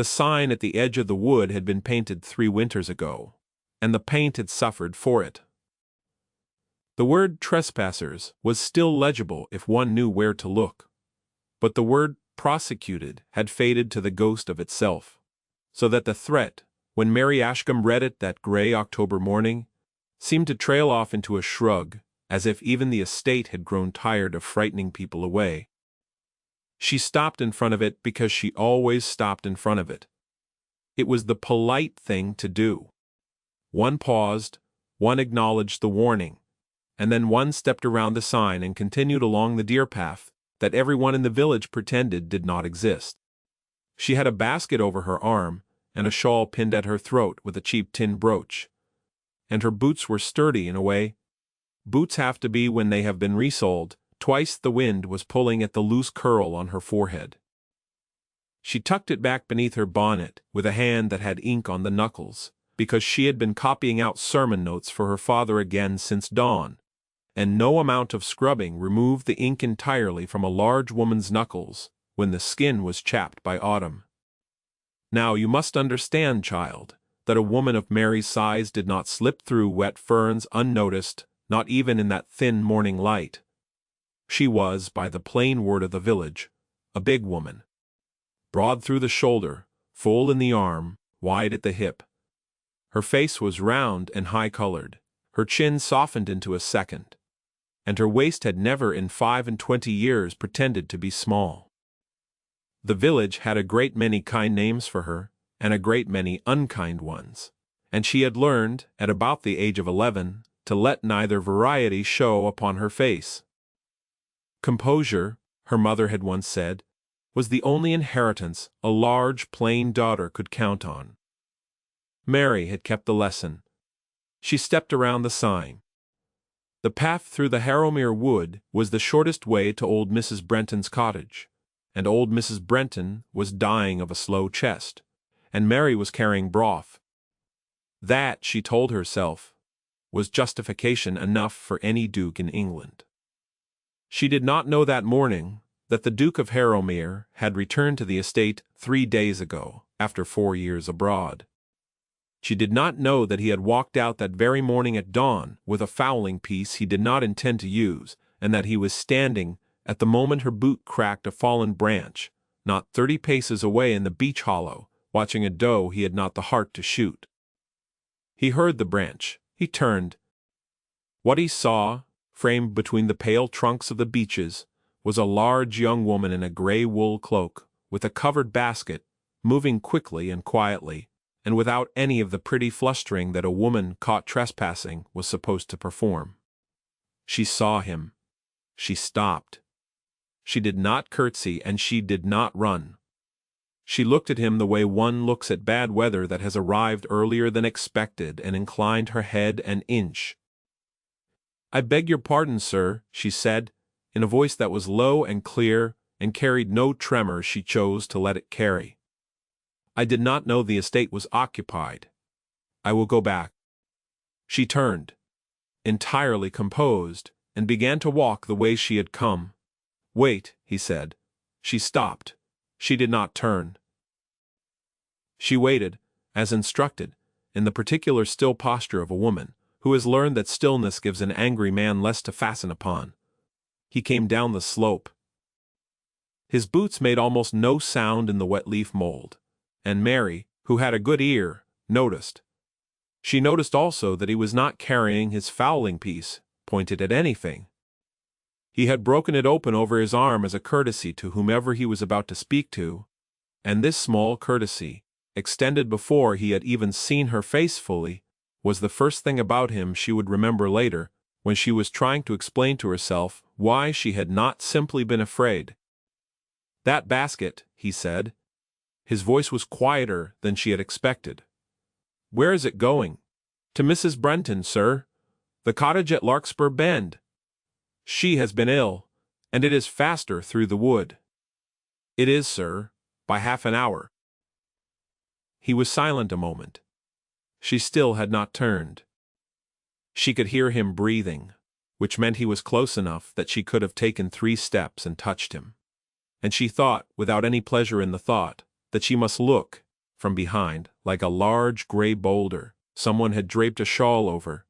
The sign at the edge of the wood had been painted 3 winters ago, and the paint had suffered for it. The word trespassers was still legible if one knew where to look, but the word prosecuted had faded to the ghost of itself, so that the threat, when Mary Ashcombe read it that gray October morning, seemed to trail off into a shrug, as if even the estate had grown tired of frightening people away. She stopped in front of it because she always stopped in front of it. It was the polite thing to do. One paused, one acknowledged the warning, and then one stepped around the sign and continued along the deer path that everyone in the village pretended did not exist. She had a basket over her arm and a shawl pinned at her throat with a cheap tin brooch, and her boots were sturdy in a way. Boots have to be when they have been resoled. Twice the wind was pulling at the loose curl on her forehead. She tucked it back beneath her bonnet with a hand that had ink on the knuckles, because she had been copying out sermon notes for her father again since dawn, and no amount of scrubbing removed the ink entirely from a large woman's knuckles when the skin was chapped by autumn. Now you must understand, child, that a woman of Mary's size did not slip through wet ferns unnoticed, not even in that thin morning light. She was, by the plain word of the village, a big woman. Broad through the shoulder, full in the arm, wide at the hip. Her face was round and high-colored, her chin softened into a second, and her waist had never in 25 years pretended to be small. The village had a great many kind names for her, and a great many unkind ones, and she had learned, at about the age of 11, to let neither variety show upon her face. Composure, her mother had once said, was the only inheritance a large, plain daughter could count on. Mary had kept the lesson. She stepped around the sign. The path through the Harrowmere wood was the shortest way to old Mrs. Brenton's cottage, and old Mrs. Brenton was dying of a slow chest, and Mary was carrying broth. That, she told herself, was justification enough for any duke in England. She did not know that morning that the Duke of Harrowmere had returned to the estate 3 days ago, after 4 years abroad. She did not know that he had walked out that very morning at dawn with a fowling piece he did not intend to use, and that he was standing, at the moment her boot cracked a fallen branch, not 30 paces away in the beech hollow, watching a doe he had not the heart to shoot. He heard the branch. He turned. What he saw, framed between the pale trunks of the beeches, was a large young woman in a gray wool cloak, with a covered basket, moving quickly and quietly, and without any of the pretty flustering that a woman caught trespassing was supposed to perform. She saw him. She stopped. She did not curtsy and she did not run. She looked at him the way one looks at bad weather that has arrived earlier than expected and inclined her head an inch. "I beg your pardon, sir," she said, in a voice that was low and clear and carried no tremor she chose to let it carry. "I did not know the estate was occupied. I will go back." She turned, entirely composed, and began to walk the way she had come. "Wait," he said. She stopped. She did not turn. She waited, as instructed, in the particular still posture of a woman who has learned that stillness gives an angry man less to fasten upon. He came down the slope. His boots made almost no sound in the wet leaf mold, and Mary, who had a good ear, noticed. She noticed also that he was not carrying his fowling piece, pointed at anything. He had broken it open over his arm as a courtesy to whomever he was about to speak to, and this small courtesy, extended before he had even seen her face fully, was the first thing about him she would remember later, when she was trying to explain to herself why she had not simply been afraid. "That basket," he said. His voice was quieter than she had expected. "Where is it going?" "To Mrs. Brenton, sir. The cottage at Larkspur Bend. She has been ill, and it is faster through the wood." "It is, sir, by half an hour." He was silent a moment. She still had not turned. She could hear him breathing, which meant he was close enough that she could have taken 3 steps and touched him. And she thought, without any pleasure in the thought, that she must look, from behind, like a large gray boulder someone had draped a shawl over.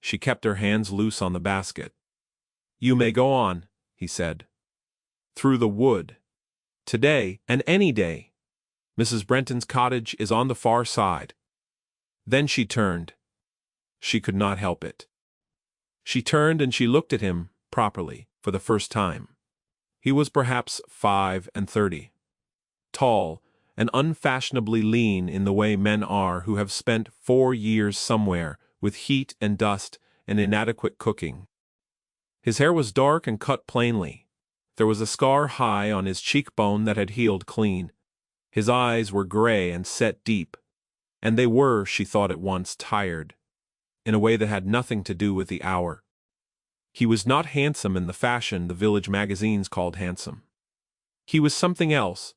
She kept her hands loose on the basket. "You may go on," he said. "Through the wood. Today and any day. Mrs. Brenton's cottage is on the far side." Then she turned. She could not help it. She turned and she looked at him, properly, for the first time. He was perhaps 35. Tall, and unfashionably lean in the way men are who have spent 4 years somewhere with heat and dust and inadequate cooking. His hair was dark and cut plainly. There was a scar high on his cheekbone that had healed clean. His eyes were gray and set deep, and they were, she thought at once, tired, in a way that had nothing to do with the hour. He was not handsome in the fashion the village magazines called handsome. He was something else.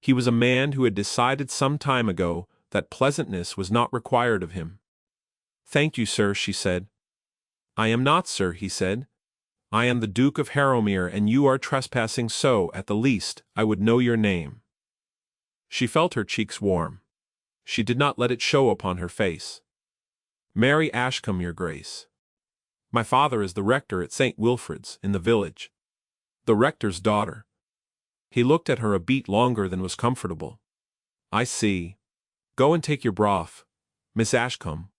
He was a man who had decided some time ago that pleasantness was not required of him. "Thank you, sir," she said. "I am not, sir," he said. "I am the Duke of Harrowmere, and you are trespassing, so, at the least, I would know your name." She felt her cheeks warm. She did not let it show upon her face. "Mary Ashcombe, your grace. My father is the rector at St. Wilfrid's, in the village. The rector's daughter." He looked at her a beat longer than was comfortable. "I see. Go and take your broth, Miss Ashcombe.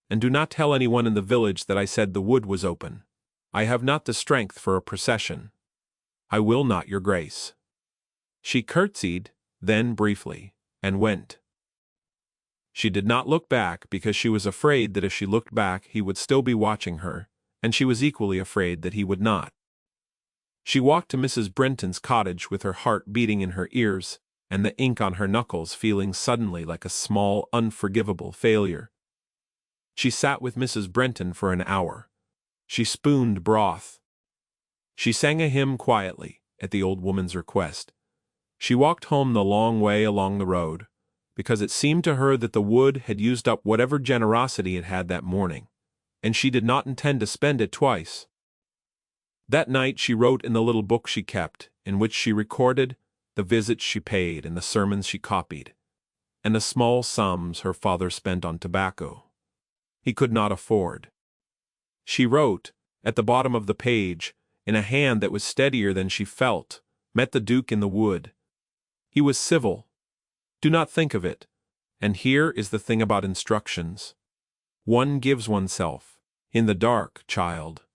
And do not tell anyone in the village that I said the wood was open. I have not the strength for a procession. I will not, your grace." She curtsied, then briefly, and went. She did not look back because she was afraid that if she looked back he would still be watching her, and she was equally afraid that he would not. She walked to Mrs. Brenton's cottage with her heart beating in her ears, and the ink on her knuckles feeling suddenly like a small, unforgivable failure. She sat with Mrs. Brenton for an hour. She spooned broth. She sang a hymn quietly, at the old woman's request. She walked home the long way along the road, because it seemed to her that the wood had used up whatever generosity it had that morning, and she did not intend to spend it twice. That night she wrote in the little book she kept, in which she recorded the visits she paid and the sermons she copied, and the small sums her father spent on tobacco. He could not afford. She wrote, at the bottom of the page, in a hand that was steadier than she felt, "Met the Duke in the wood. He was civil. Do not think of it. And here is the thing about instructions. One gives oneself, in the dark, child.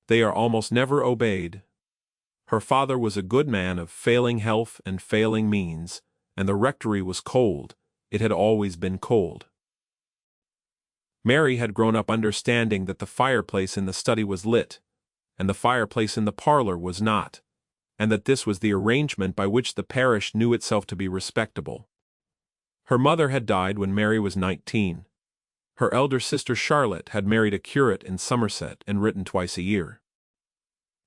They are almost never obeyed." Her father was a good man of failing health and failing means, and the rectory was cold. It had always been cold. Mary had grown up understanding that the fireplace in the study was lit, and the fireplace in the parlor was not, and that this was the arrangement by which the parish knew itself to be respectable. Her mother had died when Mary was 19. Her elder sister Charlotte had married a curate in Somerset and written twice a year.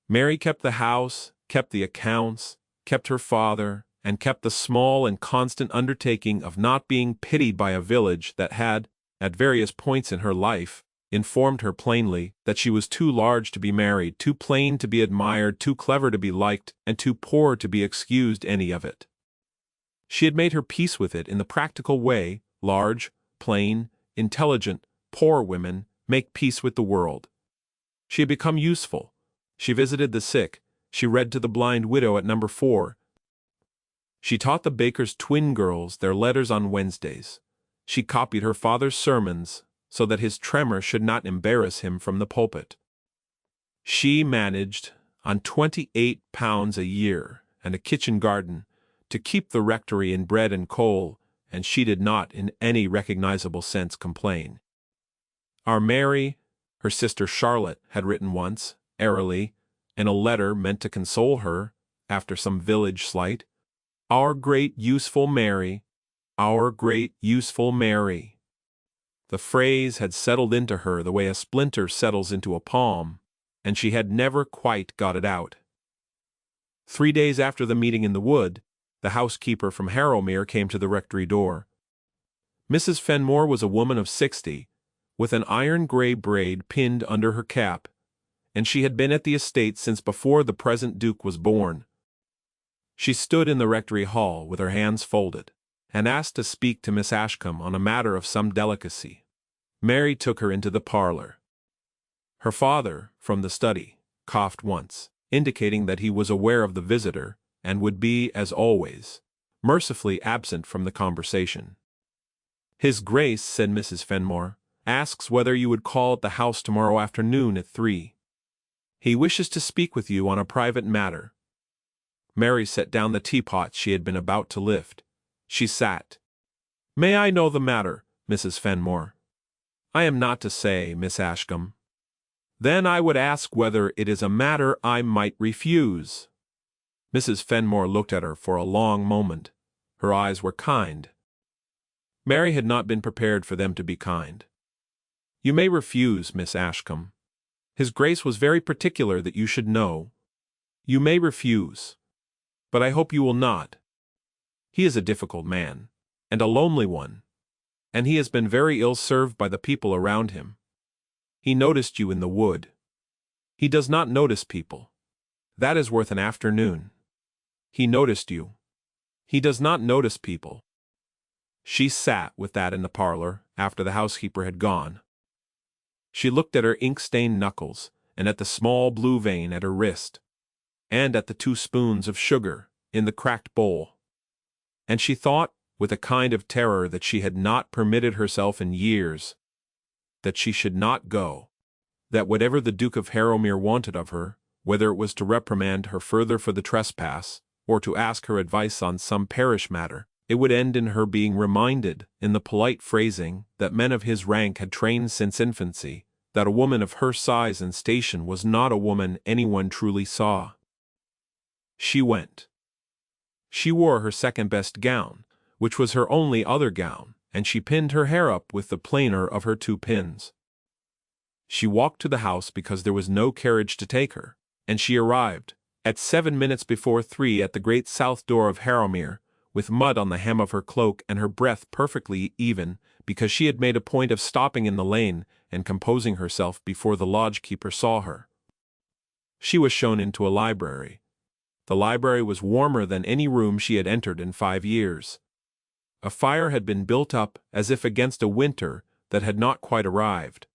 Mary kept the house, kept the accounts, kept her father, and kept the small and constant undertaking of not being pitied by a village that had, at various points in her life, informed her plainly that she was too large to be married, too plain to be admired, too clever to be liked, and too poor to be excused any of it. She had made her peace with it in the practical way large, plain, intelligent, poor women make peace with the world. She had become useful. She visited the sick. She read to the blind widow at number 4. She taught the baker's twin girls their letters on Wednesdays. She copied her father's sermons so that his tremor should not embarrass him from the pulpit. She managed, on £28 a year and a kitchen garden, to keep the rectory in bread and coal, and she did not in any recognizable sense complain. Our Mary, her sister Charlotte, had written once, airily, in a letter meant to console her, after some village slight, "Our great useful Mary, our great useful Mary." The phrase had settled into her the way a splinter settles into a palm, and she had never quite got it out. 3 days after the meeting in the wood, the housekeeper from Harrowmere came to the rectory door. Mrs. Fenmore was a woman of 60, with an iron-gray braid pinned under her cap, and she had been at the estate since before the present Duke was born. She stood in the rectory hall with her hands folded, and asked to speak to Miss Ashcombe on a matter of some delicacy. Mary took her into the parlor. Her father, from the study, coughed once, indicating that he was aware of the visitor, and would be, as always, mercifully absent from the conversation. "His Grace," said Mrs. Fenmore, "asks whether you would call at the house tomorrow afternoon at 3. He wishes to speak with you on a private matter." Mary set down the teapot she had been about to lift. She sat. "May I know the matter, Mrs. Fenmore?" "I am not to say, Miss Ashcombe." "Then I would ask whether it is a matter I might refuse." Mrs. Fenmore looked at her for a long moment. Her eyes were kind. Mary had not been prepared for them to be kind. "You may refuse, Miss Ashcombe. His Grace was very particular that you should know. You may refuse. But I hope you will not. He is a difficult man, and a lonely one, and he has been very ill served by the people around him. He noticed you in the wood. He does not notice people. That is worth an afternoon. He noticed you. He does not notice people." She sat with that in the parlor, after the housekeeper had gone. She looked at her ink-stained knuckles, and at the small blue vein at her wrist, and at the 2 spoons of sugar in the cracked bowl. And she thought, with a kind of terror, that she had not permitted herself in years, that she should not go, that whatever the Duke of Harrowmere wanted of her, whether it was to reprimand her further for the trespass, or to ask her advice on some parish matter, it would end in her being reminded, in the polite phrasing that men of his rank had trained since infancy, that a woman of her size and station was not a woman anyone truly saw. She went. She wore her second-best gown, which was her only other gown, and she pinned her hair up with the plainer of her 2 pins. She walked to the house because there was no carriage to take her, and she arrived, at 7 minutes before 3 at the great south door of Harrowmere, with mud on the hem of her cloak and her breath perfectly even, because she had made a point of stopping in the lane and composing herself before the lodge-keeper saw her. She was shown into a library. The library was warmer than any room she had entered in 5 years. A fire had been built up as if against a winter that had not quite arrived.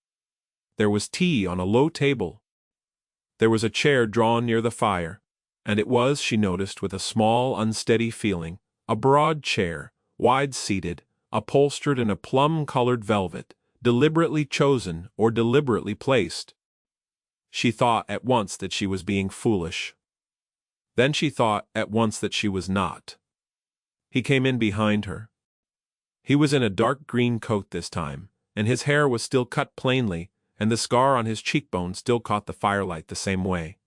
There was tea on a low table. There was a chair drawn near the fire, and it was, she noticed with a small, unsteady feeling, a broad chair, wide-seated, upholstered in a plum-colored velvet, deliberately chosen or deliberately placed. She thought at once that she was being foolish. Then she thought at once that she was not. He came in behind her. He was in a dark green coat this time, and his hair was still cut plainly, and the scar on his cheekbone still caught the firelight the same way.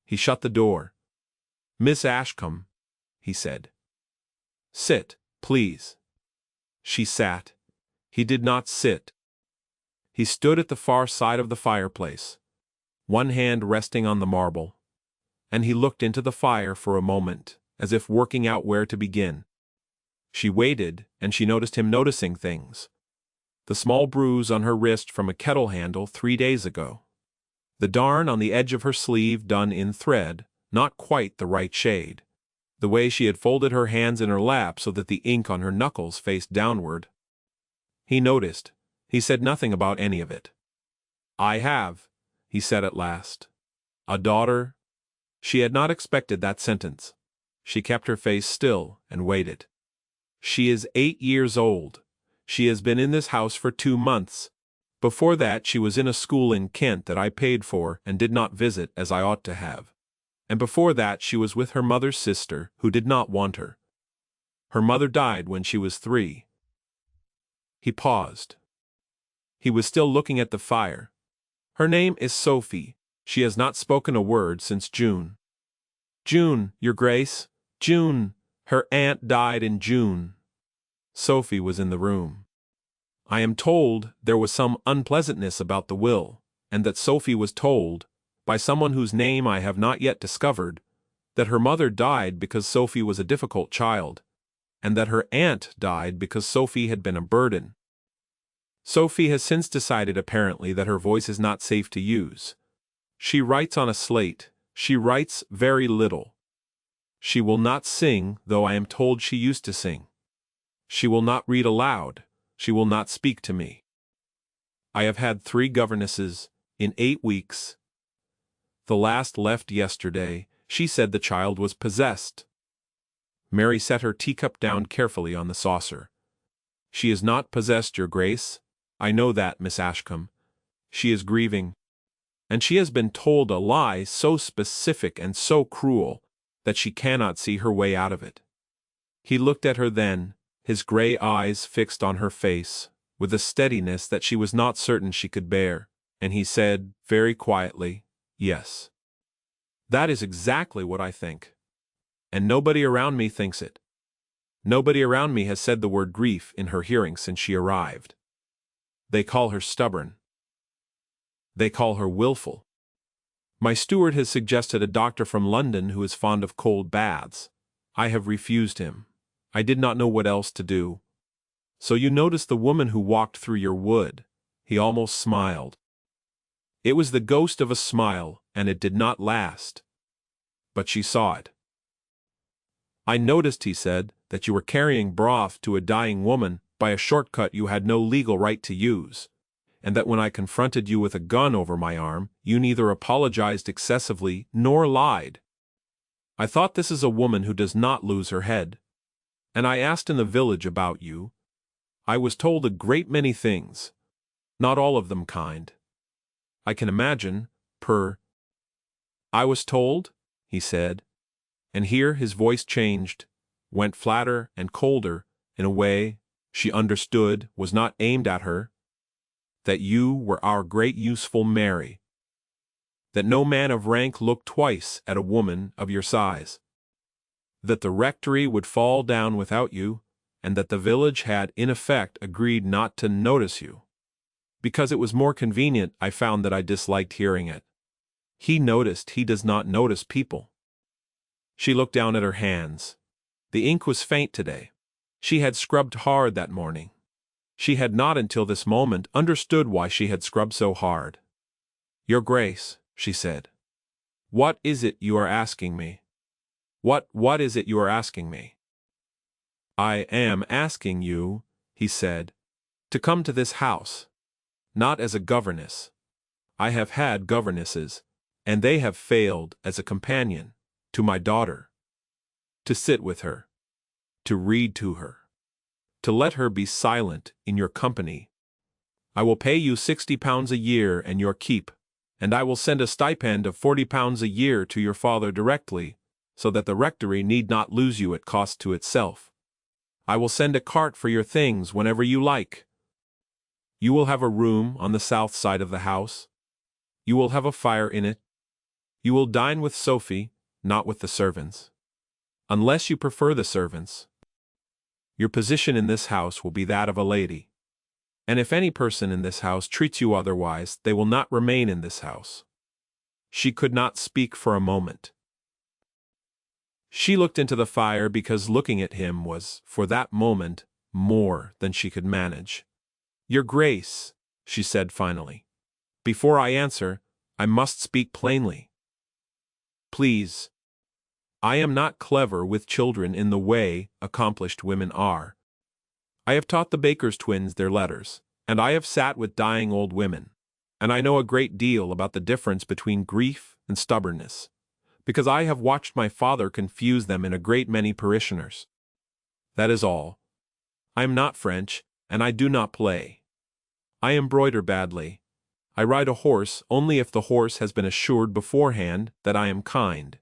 He shut the door. "Miss Ashcombe," he said. "Sit, please." She sat. He did not sit. He stood at the far side of the fireplace, one hand resting on the marble, and he looked into the fire for a moment, as if working out where to begin. She waited, and she noticed him noticing things. The small bruise on her wrist from a kettle handle 3 days ago. The darn on the edge of her sleeve done in thread, not quite the right shade. The way she had folded her hands in her lap so that the ink on her knuckles faced downward. He noticed. He said nothing about any of it. "I have," he said at last. "A daughter?" She had not expected that sentence. She kept her face still and waited. "She is 8 years old. She has been in this house for 2 months. Before that she was in a school in Kent that I paid for and did not visit as I ought to have. And before that she was with her mother's sister, who did not want her. Her mother died when she was 3. He paused. He was still looking at the fire. "Her name is Sophie. She has not spoken a word since June." "June, Your Grace, June. Her aunt died in June." Sophie was in the room. "I am told there was some unpleasantness about the will, and that Sophie was told, by someone whose name I have not yet discovered, that her mother died because Sophie was a difficult child, and that her aunt died because Sophie had been a burden. Sophie has since decided apparently that her voice is not safe to use. She writes on a slate. She writes very little. She will not sing, though I am told she used to sing. She will not read aloud. She will not speak to me. I have had 3 governesses in 8 weeks. The last left yesterday. She said the child was possessed. Mary set her teacup down carefully on the saucer. She is not possessed, Your Grace. I know that, Miss Ashcombe. She is grieving. And she has been told a lie so specific and so cruel that she cannot see her way out of it. He looked at her then, his gray eyes fixed on her face, with a steadiness that she was not certain she could bear, and he said, very quietly, Yes. That is exactly what I think. And nobody around me thinks it. Nobody around me has said the word grief in her hearing since she arrived. They call her stubborn. They call her willful. My steward has suggested a doctor from London who is fond of cold baths. I have refused him. I did not know what else to do. So you noticed the woman who walked through your wood. He almost smiled. It was the ghost of a smile, and it did not last. But she saw it. I noticed, he said, that you were carrying broth to a dying woman by a shortcut you had no legal right to use, and that when I confronted you with a gun over my arm, you neither apologized excessively nor lied. I thought, this is a woman who does not lose her head. And I asked in the village about you. I was told a great many things, not all of them kind. I can imagine, I was told, he said, and here his voice changed, went flatter and colder, in a way she understood was not aimed at her, that you were our great useful Mary, that no man of rank looked twice at a woman of your size, that the rectory would fall down without you, and that the village had in effect agreed not to notice you. Because it was more convenient, I found that I disliked hearing it. He noticed he does not notice people. She looked down at her hands. The ink was faint today. She had scrubbed hard that morning. She had not until this moment understood why she had scrubbed so hard. Your Grace, she said. What is it you are asking me? What is it you are asking me? I am asking you, he said, to come to this house. Not as a governess. I have had governesses, and they have failed as a companion to my daughter. To sit with her. To read to her. To let her be silent in your company. I will pay you £60 a year and your keep, and I will send a stipend of £40 a year to your father directly, so that the rectory need not lose you at cost to itself. I will send a cart for your things whenever you like. You will have a room on the south side of the house. You will have a fire in it. You will dine with Sophie, not with the servants. Unless you prefer the servants. Your position in this house will be that of a lady. And if any person in this house treats you otherwise, they will not remain in this house. She could not speak for a moment. She looked into the fire because looking at him was, for that moment, more than she could manage. Your Grace, she said finally, before I answer, I must speak plainly. Please. I am not clever with children in the way accomplished women are. I have taught the Baker's twins their letters, and I have sat with dying old women, and I know a great deal about the difference between grief and stubbornness, because I have watched my father confuse them in a great many parishioners. That is all. I am not French, and I do not play. I embroider badly. I ride a horse only if the horse has been assured beforehand that I am kind.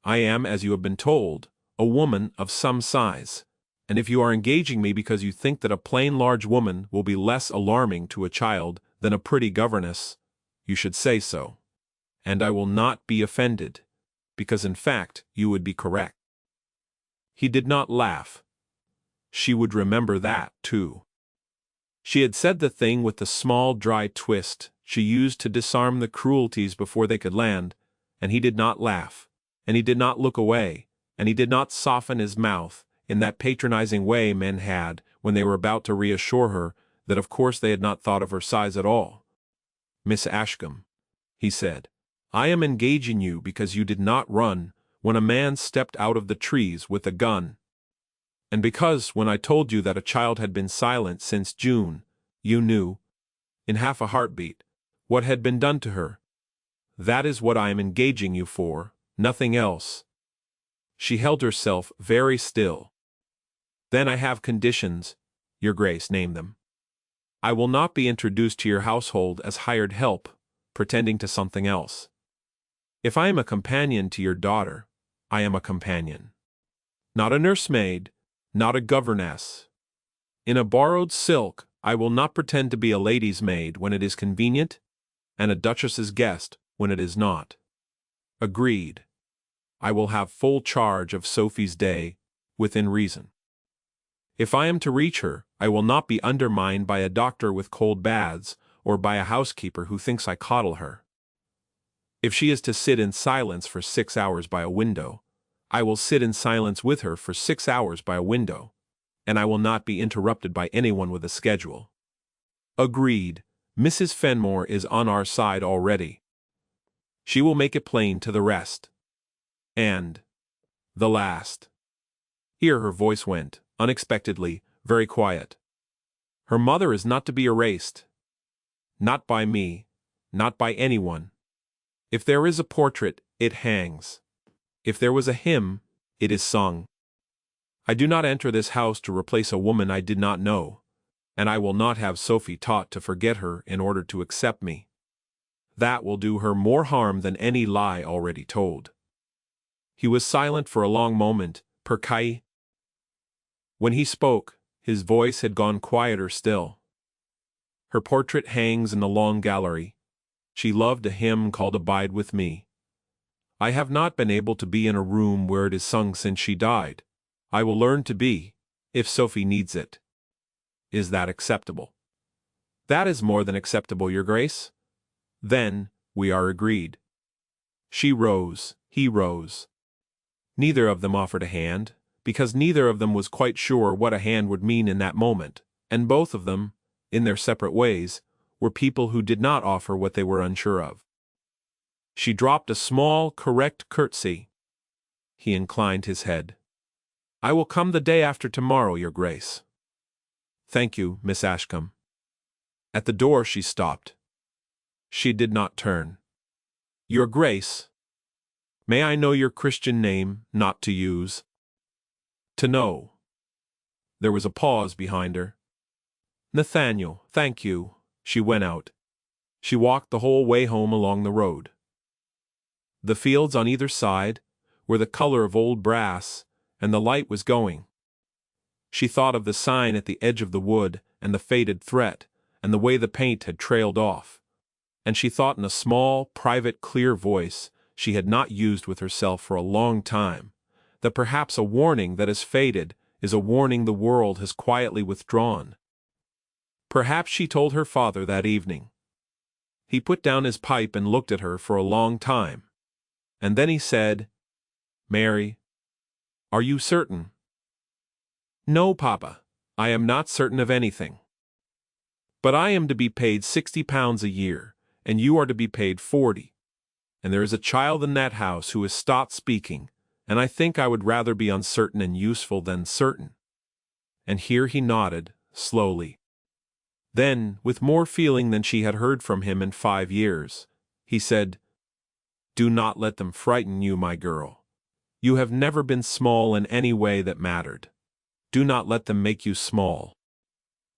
I am, as you have been told, a woman of some size, and if you are engaging me because you think that a plain large woman will be less alarming to a child than a pretty governess, you should say so. And I will not be offended, because in fact you would be correct. He did not laugh. She would remember that, too. She had said the thing with the small dry twist she used to disarm the cruelties before they could land, and he did not laugh, and he did not look away, and he did not soften his mouth in that patronizing way men had when they were about to reassure her that of course they had not thought of her size at all. Miss Ashcombe, he said, I am engaging you because you did not run when a man stepped out of the trees with a gun. And because, when I told you that a child had been silent since June, you knew, in half a heartbeat, what had been done to her. That is what I am engaging you for, nothing else." She held herself very still. "Then I have conditions, your grace, name them. I will not be introduced to your household as hired help, pretending to something else. If I am a companion to your daughter, I am a companion. Not a nursemaid, not a governess. In a borrowed silk, I will not pretend to be a lady's maid when it is convenient, and a duchess's guest when it is not. Agreed. I will have full charge of Sophie's day, within reason. If I am to reach her, I will not be undermined by a doctor with cold baths, or by a housekeeper who thinks I coddle her. If she is to sit in silence for 6 hours by a window, I will sit in silence with her for 6 hours by a window, and I will not be interrupted by anyone with a schedule. Agreed. Mrs. Fenmore is on our side already. She will make it plain to the rest. And the last." Here her voice went, unexpectedly, very quiet. "Her mother is not to be erased. Not by me, not by anyone. If there is a portrait, it hangs. If there was a hymn, it is sung. I do not enter this house to replace a woman I did not know, and I will not have Sophie taught to forget her in order to accept me. That will do her more harm than any lie already told." He was silent for a long moment, per caille. When he spoke, his voice had gone quieter still. "Her portrait hangs in the long gallery. She loved a hymn called Abide With Me. I have not been able to be in a room where it is sung since she died. I will learn to be, if Sophie needs it. Is that acceptable?" "That is more than acceptable, your grace." "Then, we are agreed." She rose, he rose. Neither of them offered a hand, because neither of them was quite sure what a hand would mean in that moment, and both of them, in their separate ways, were people who did not offer what they were unsure of. She dropped a small, correct curtsy. He inclined his head. "I will come the day after tomorrow, your grace." "Thank you, Miss Ashcombe." At the door she stopped. She did not turn. "Your grace, may I know your Christian name, not to use?" "To know." There was a pause behind her. "Nathaniel, thank you." She went out. She walked the whole way home along the road. The fields on either side were the color of old brass, and the light was going. She thought of the sign at the edge of the wood, and the faded threat, and the way the paint had trailed off. And she thought in a small, private, clear voice she had not used with herself for a long time, that perhaps a warning that has faded is a warning the world has quietly withdrawn. Perhaps she told her father that evening. He put down his pipe and looked at her for a long time. And then he said, "Mary, are you certain?" "No, Papa, I am not certain of anything. But I am to be paid £60 a year, and you are to be paid 40. And there is a child in that house who has stopped speaking, and I think I would rather be uncertain and useful than certain." And here he nodded, slowly. Then, with more feeling than she had heard from him in 5 years, he said, "Do not let them frighten you, my girl. You have never been small in any way that mattered. Do not let them make you small."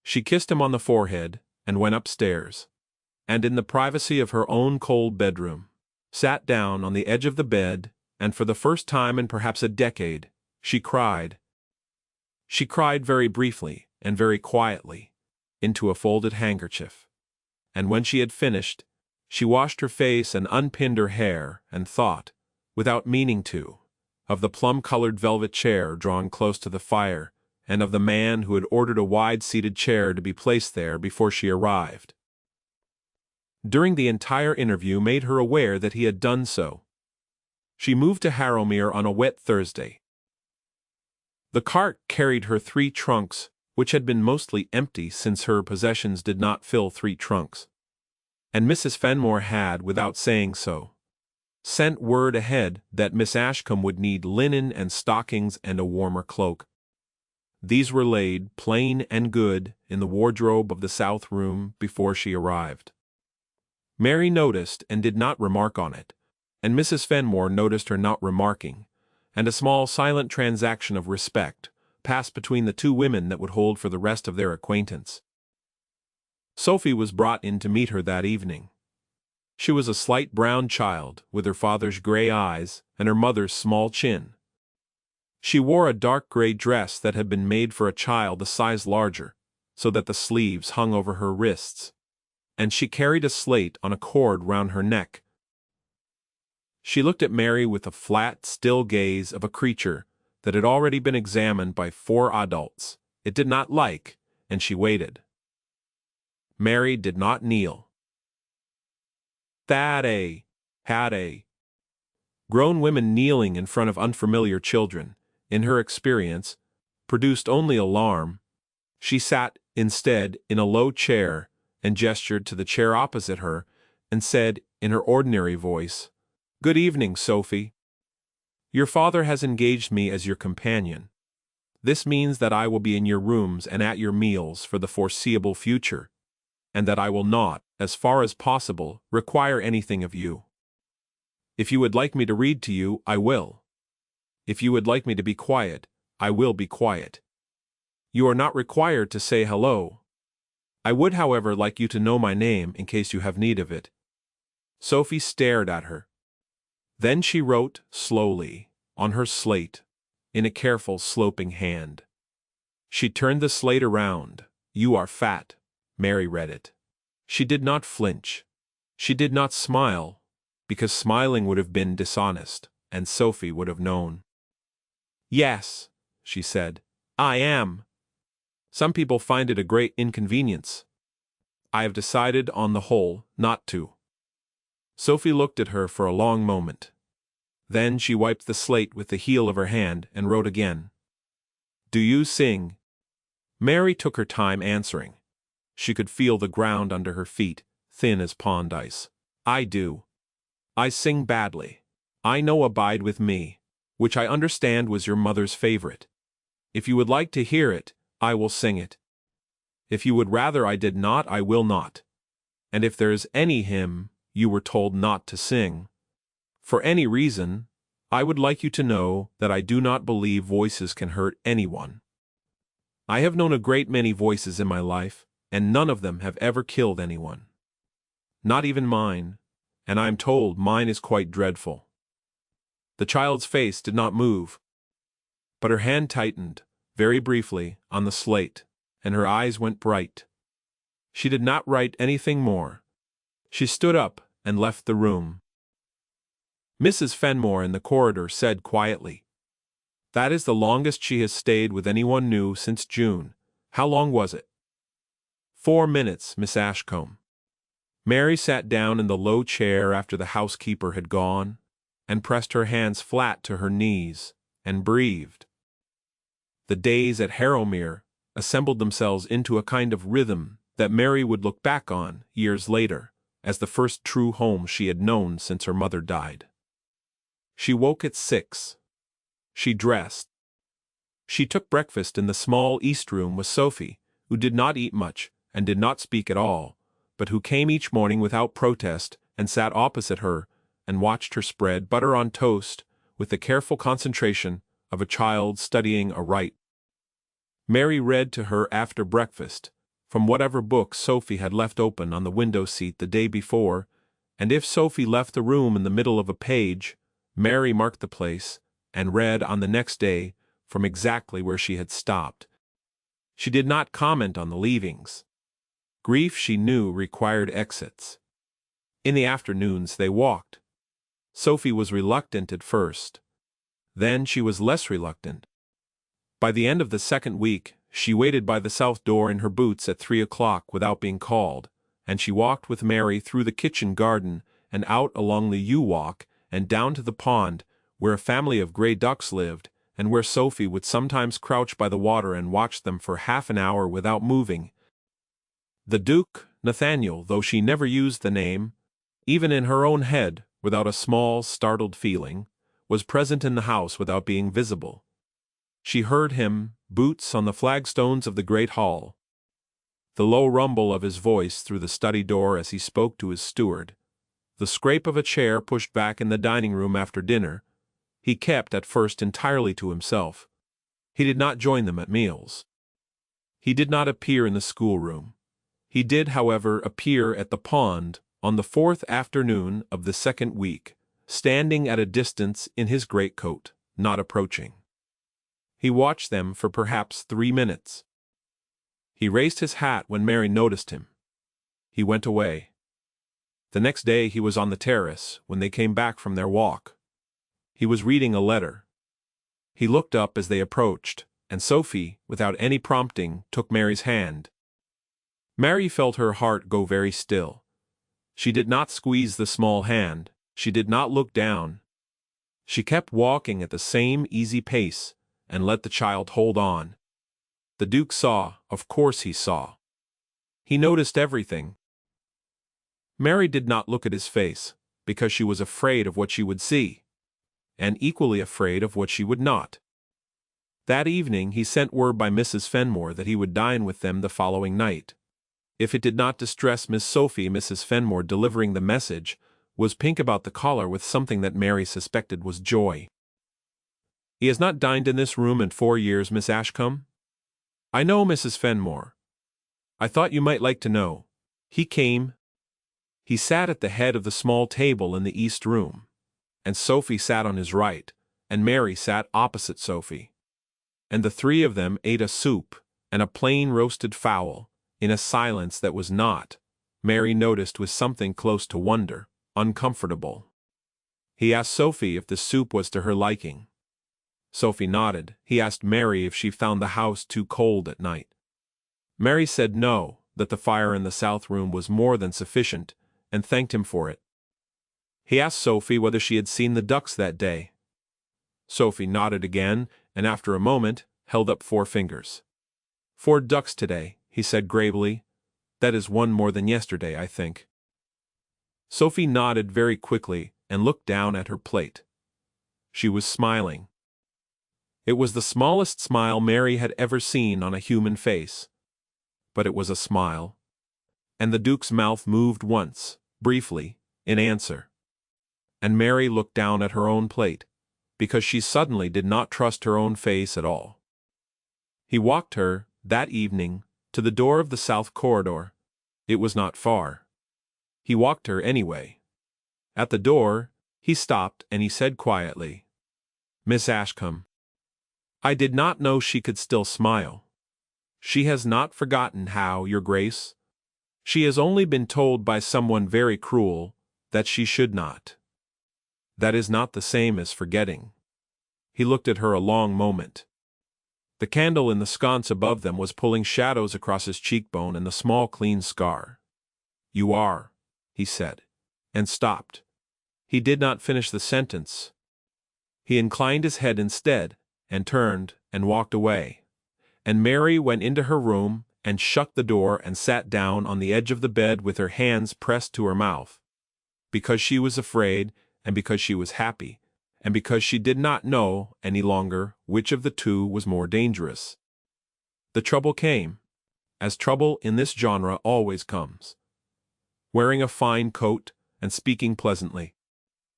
She kissed him on the forehead, and went upstairs, and in the privacy of her own cold bedroom, sat down on the edge of the bed, and for the first time in perhaps a decade, she cried. She cried very briefly, and very quietly, into a folded handkerchief. And when she had finished, she washed her face and unpinned her hair, and thought, without meaning to, of the plum-colored velvet chair drawn close to the fire, and of the man who had ordered a wide-seated chair to be placed there before she arrived. During the entire interview made her aware that he had done so. She moved to Harrowmere on a wet Thursday. The cart carried her 3 trunks, which had been mostly empty since her possessions did not fill 3 trunks. And Mrs. Fenmore had, without saying so, sent word ahead that Miss Ashcombe would need linen and stockings and a warmer cloak. These were laid, plain and good, in the wardrobe of the south room before she arrived. Mary noticed and did not remark on it, and Mrs. Fenmore noticed her not remarking, and a small silent transaction of respect passed between the two women that would hold for the rest of their acquaintance. Sophie was brought in to meet her that evening. She was a slight brown child, with her father's gray eyes and her mother's small chin. She wore a dark gray dress that had been made for a child a size larger, so that the sleeves hung over her wrists, and she carried a slate on a cord round her neck. She looked at Mary with the flat, still gaze of a creature that had already been examined by 4 adults it did not like, and she waited. Mary did not kneel. Had a. Grown women kneeling in front of unfamiliar children, in her experience, produced only alarm. She sat, instead, in a low chair, and gestured to the chair opposite her, and said, in her ordinary voice, "Good evening, Sophie. Your father has engaged me as your companion. This means that I will be in your rooms and at your meals for the foreseeable future, and that I will not, as far as possible, require anything of you. If you would like me to read to you, I will. If you would like me to be quiet, I will be quiet. You are not required to say hello. I would, however, like you to know my name in case you have need of it." Sophie stared at her. Then she wrote, slowly, on her slate, in a careful sloping hand. She turned the slate around. "You are fat." Mary read it. She did not flinch. She did not smile, because smiling would have been dishonest, and Sophie would have known. "Yes," she said, "I am. Some people find it a great inconvenience. I have decided, on the whole, not to." Sophie looked at her for a long moment. Then she wiped the slate with the heel of her hand and wrote again. "Do you sing?" Mary took her time answering. She could feel the ground under her feet, thin as pond ice. "I do. I sing badly. I know Abide With Me, which I understand was your mother's favorite. If you would like to hear it, I will sing it. If you would rather I did not, I will not. And if there is any hymn you were told not to sing, for any reason, I would like you to know that I do not believe voices can hurt anyone. I have known a great many voices in my life, and none of them have ever killed anyone. Not even mine, and I am told mine is quite dreadful." The child's face did not move, but her hand tightened, very briefly, on the slate, and her eyes went bright. She did not write anything more. She stood up and left the room. Mrs. Fenmore in the corridor said quietly, "That is the longest she has stayed with anyone new since June. How long was it?" 4 minutes, Miss Ashcombe." Mary sat down in the low chair after the housekeeper had gone, and pressed her hands flat to her knees, and breathed. The days at Harrowmere assembled themselves into a kind of rhythm that Mary would look back on, years later, as the first true home she had known since her mother died. She woke at 6. She dressed. She took breakfast in the small east room with Sophie, who did not eat much and did not speak at all, but who came each morning without protest and sat opposite her and watched her spread butter on toast with the careful concentration of a child studying a rite. Mary read to her after breakfast, from whatever book Sophie had left open on the window seat the day before, and if Sophie left the room in the middle of a page, Mary marked the place, and read on the next day from exactly where she had stopped. She did not comment on the leavings. Grief, she knew, required exits. In the afternoons they walked. Sophie was reluctant at first. Then she was less reluctant. By the end of the second week, she waited by the south door in her boots at 3 o'clock without being called, and she walked with Mary through the kitchen garden and out along the yew walk and down to the pond, where a family of gray ducks lived, and where Sophie would sometimes crouch by the water and watch them for half an hour without moving. The Duke, Nathaniel, though she never used the name, even in her own head, without a small, startled feeling, was present in the house without being visible. She heard him, boots on the flagstones of the great hall. The low rumble of his voice through the study door as he spoke to his steward. The scrape of a chair pushed back in the dining room after dinner. He kept at first entirely to himself. He did not join them at meals. He did not appear in the schoolroom. He did, however, appear at the pond on the 4th afternoon of the 2nd week, standing at a distance in his greatcoat, not approaching. He watched them for perhaps 3 minutes. He raised his hat when Mary noticed him. He went away. The next day he was on the terrace when they came back from their walk. He was reading a letter. He looked up as they approached, and Sophie, without any prompting, took Mary's hand. Mary felt her heart go very still. She did not squeeze the small hand. She did not look down. She kept walking at the same easy pace, and let the child hold on. The Duke saw, of course he saw. He noticed everything. Mary did not look at his face, because she was afraid of what she would see, and equally afraid of what she would not. That evening he sent word by Mrs. Fenmore that he would dine with them the following night. If it did not distress Miss Sophie, Mrs. Fenmore, delivering the message, was pink about the collar with something that Mary suspected was joy. "He has not dined in this room in 4 years, Miss Ashcombe?" "I know, Mrs. Fenmore. I thought you might like to know. He came. He sat at the head of the small table in the east room, and Sophie sat on his right, and Mary sat opposite Sophie. And the 3 of them ate a soup and a plain roasted fowl, in a silence that was not, Mary noticed with something close to wonder, uncomfortable. He asked Sophie if the soup was to her liking. Sophie nodded. He asked Mary if she found the house too cold at night. Mary said no, that the fire in the south room was more than sufficient, and thanked him for it. He asked Sophie whether she had seen the ducks that day. Sophie nodded again, and after a moment, held up 4 fingers. 4 ducks today, he said gravely. That is 1 more than yesterday, I think. Sophie nodded very quickly and looked down at her plate. She was smiling. It was the smallest smile Mary had ever seen on a human face. But it was a smile. And the Duke's mouth moved once, briefly, in answer. And Mary looked down at her own plate, because she suddenly did not trust her own face at all. He walked her, that evening, to the door of the south corridor. It was not far. He walked her anyway. At the door, he stopped and he said quietly, "Miss Ashcombe." I did not know she could still smile. "She has not forgotten how, Your Grace. She has only been told by someone very cruel that she should not. That is not the same as forgetting." He looked at her a long moment. The candle in the sconce above them was pulling shadows across his cheekbone and the small clean scar. "You are," he said, and stopped. He did not finish the sentence. He inclined his head instead, and turned, and walked away. And Mary went into her room, and shut the door and sat down on the edge of the bed with her hands pressed to her mouth. Because she was afraid, and because she was happy, and because she did not know any longer which of the 2 was more dangerous. The trouble came, as trouble in this genre always comes. Wearing a fine coat, and speaking pleasantly.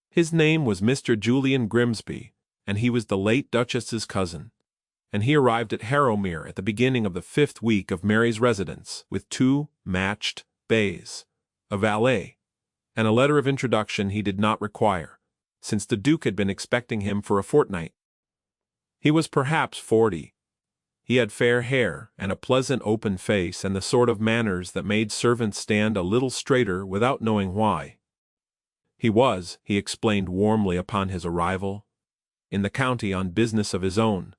His name was Mr. Julian Grimsby, and he was the late Duchess's cousin, and he arrived at Harrowmere at the beginning of the 5th week of Mary's residence with 2 matched bays, a valet, and a letter of introduction he did not require, since the Duke had been expecting him for a fortnight. He was perhaps 40. He had fair hair and a pleasant open face and the sort of manners that made servants stand a little straighter without knowing why. He was, he explained warmly upon his arrival, in the county on business of his own,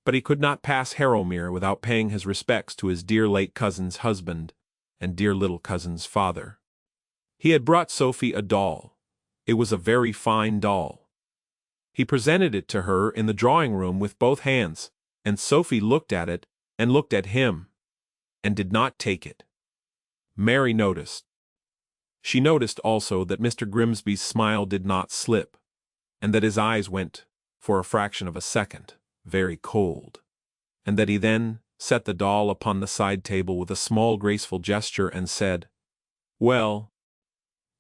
but he could not pass Harrowmere without paying his respects to his dear late cousin's husband and dear little cousin's father. He had brought Sophie a doll. It was a very fine doll. He presented it to her in the drawing-room with both hands, and Sophie looked at it, and looked at him, and did not take it. Mary noticed. She noticed also that Mr. Grimsby's smile did not slip, and that his eyes went, for a fraction of a second, very cold, and that he then set the doll upon the side table with a small graceful gesture and said, "Well,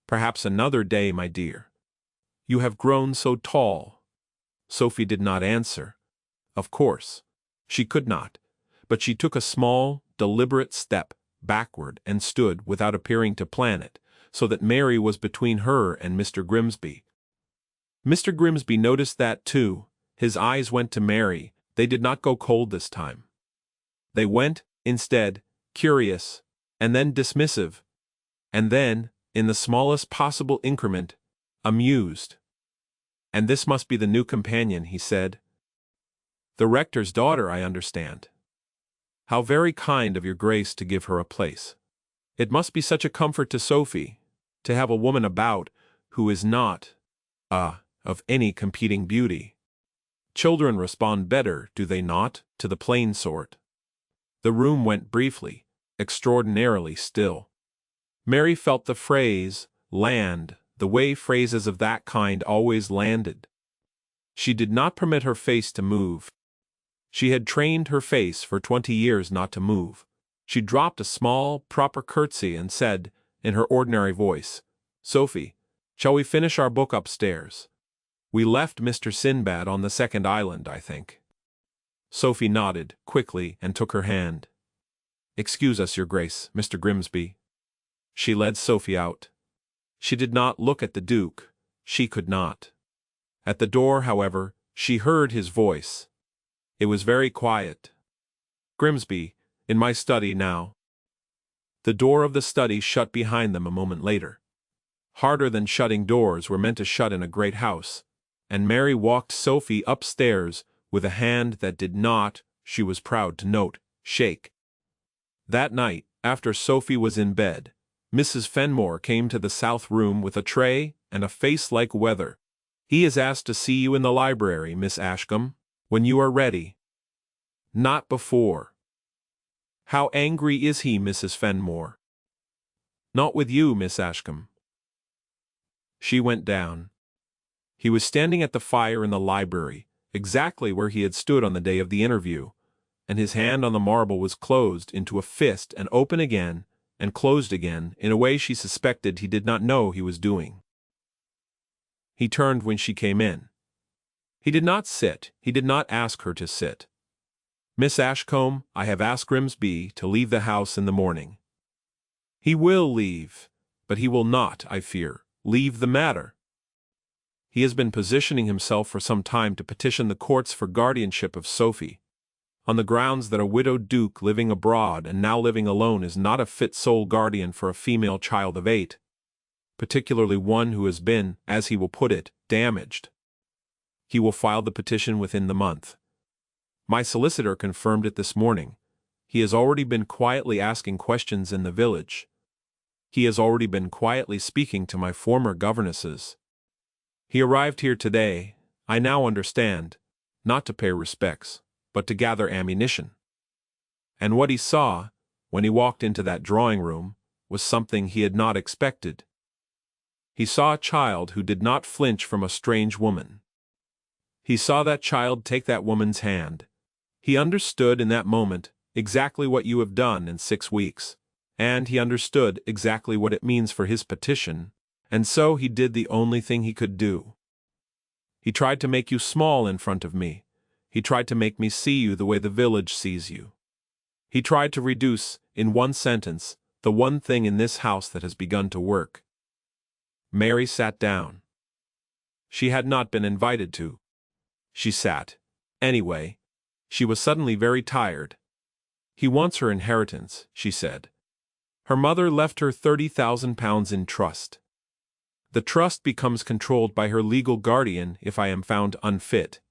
perhaps another day, my dear. You have grown so tall." Sophie did not answer. Of course, she could not, but she took a small, deliberate step backward and stood without appearing to plan it, so that Mary was between her and Mr. Grimsby. Mr. Grimsby noticed that too. His eyes went to Mary. They did not go cold this time. They went, instead, curious, and then dismissive, and then, in the smallest possible increment, amused. "And this must be the new companion," he said. "The rector's daughter, I understand. How very kind of your Grace to give her a place. It must be such a comfort to Sophie, to have a woman about, who is not, of any competing beauty. Children respond better, do they not, to the plain sort?" The room went briefly, extraordinarily still. Mary felt the phrase, land, the way phrases of that kind always landed. She did not permit her face to move. She had trained her face for 20 years not to move. She dropped a small, proper curtsy and said, in her ordinary voice, "Sophie, shall we finish our book upstairs? We left Mr. Sinbad on the second island, I think." Sophie nodded, quickly, and took her hand. "Excuse us, your Grace, Mr. Grimsby." She led Sophie out. She did not look at the Duke. She could not. At the door, however, she heard his voice. It was very quiet. "Grimsby, in my study now." The door of the study shut behind them a moment later. Harder than shutting doors were meant to shut in a great house, and Mary walked Sophie upstairs with a hand that did not, she was proud to note, shake. That night, after Sophie was in bed, Mrs. Fenmore came to the south room with a tray and a face like weather. "He has asked to see you in the library, Miss Ashcombe, when you are ready." "Not before." "How angry is he, Mrs. Fenmore?" "Not with you, Miss Ashcombe." She went down. He was standing at the fire in the library, exactly where he had stood on the day of the interview, and his hand on the marble was closed into a fist and open again and closed again in a way she suspected he did not know he was doing. He turned when she came in. He did not sit. He did not ask her to sit. "Miss Ashcombe, I have asked Grimsby to leave the house in the morning." "He will leave, but he will not, I fear, leave the matter. He has been positioning himself for some time to petition the courts for guardianship of Sophie, on the grounds that a widowed duke living abroad and now living alone is not a fit sole guardian for a female child of 8, particularly one who has been, as he will put it, damaged. He will file the petition within the month. My solicitor confirmed it this morning. He has already been quietly asking questions in the village. He has already been quietly speaking to my former governesses. He arrived here today, I now understand, not to pay respects, but to gather ammunition. And what he saw, when he walked into that drawing-room, was something he had not expected. He saw a child who did not flinch from a strange woman. He saw that child take that woman's hand. He understood in that moment exactly what you have done in 6 weeks, and he understood exactly what it means for his petition, and so he did the only thing he could do. He tried to make you small in front of me. He tried to make me see you the way the village sees you. He tried to reduce, in one sentence, the one thing in this house that has begun to work." Mary sat down. She had not been invited to. She sat. Anyway, she was suddenly very tired. "He wants her inheritance," she said. "Her mother left her £30,000 in trust. The trust becomes controlled by her legal guardian if I am found unfit.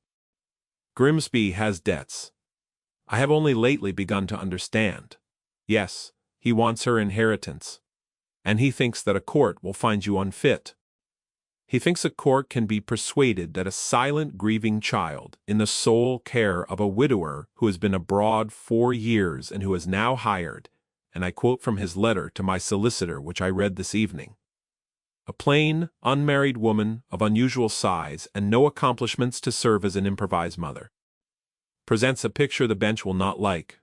Grimsby has debts. I have only lately begun to understand. Yes, he wants her inheritance. And he thinks that a court will find you unfit. He thinks a court can be persuaded that a silent, grieving child, in the sole care of a widower who has been abroad 4 years and who is now hired, and I quote from his letter to my solicitor which I read this evening, a plain, unmarried woman of unusual size and no accomplishments to serve as an improvised mother. presents a picture the bench will not like.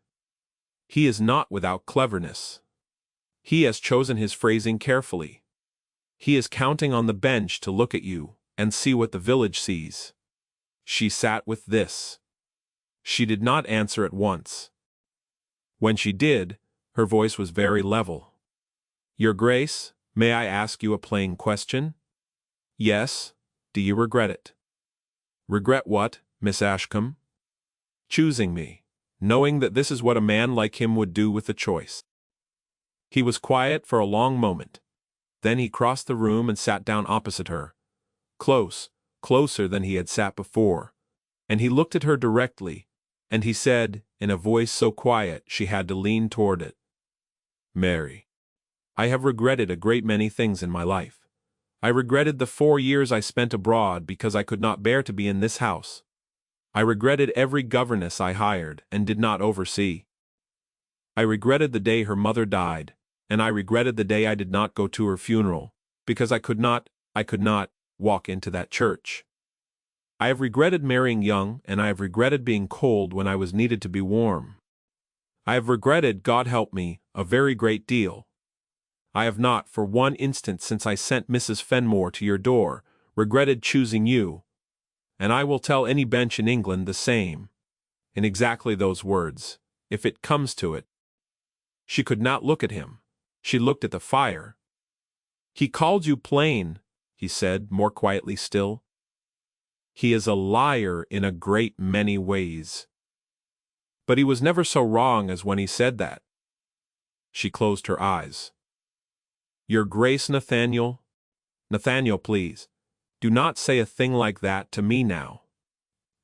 He is not without cleverness. He has chosen his phrasing carefully. He is counting on the bench to look at you and see what the village sees. She sat with this. She did not answer at once. When she did, her voice was very level. Your Grace, may I ask you a plain question? Yes. Do you regret it? Regret what, Miss Ashcombe? Choosing me, knowing that this is what a man like him would do with the choice. He was quiet for a long moment. Then he crossed the room and sat down opposite her. Closer than he had sat before. And he looked at her directly, and he said, in a voice so quiet she had to lean toward it, Mary, I have regretted a great many things in my life. I regretted the 4 years I spent abroad because I could not bear to be in this house. I regretted every governess I hired and did not oversee. I regretted the day her mother died, and I regretted the day I did not go to her funeral, because I could not walk into that church. I have regretted marrying young, and I have regretted being cold when I was needed to be warm. I have regretted, God help me, a very great deal. I have not, for one instant since I sent Mrs. Fenmore to your door, regretted choosing you, and I will tell any bench in England the same, in exactly those words, if it comes to it. She could not look at him. She looked at the fire. He called you plain, he said, more quietly still. He is a liar in a great many ways. But he was never so wrong as when he said that. She closed her eyes. Your Grace, Nathaniel, please, do not say a thing like that to me now.